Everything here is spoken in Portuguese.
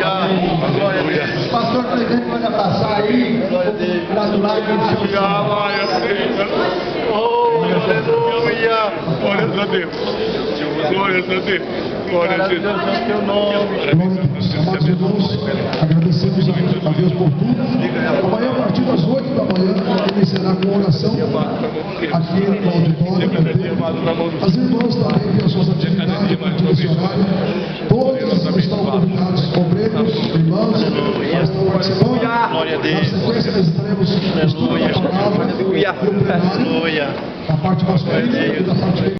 Aleluia. Pastor presidente pode abraçar aí, gratular e Aleluia. Glórias a Deus. Glórias a Deus. Glórias a Deus. Amados irmãos, agradecemos a Deus por tudo. Amanhã, a partir das 8 da manhã, iniciará com oração aqui no auditório. As irmãs também têm as suas atividades nesse horário. Todos estão convidados, obreiros, irmãos, para estar participando. Glória a Deus. Na sequência, nós estaremos estudando a palavra e o plenário, da parte masculina e da parte feminina.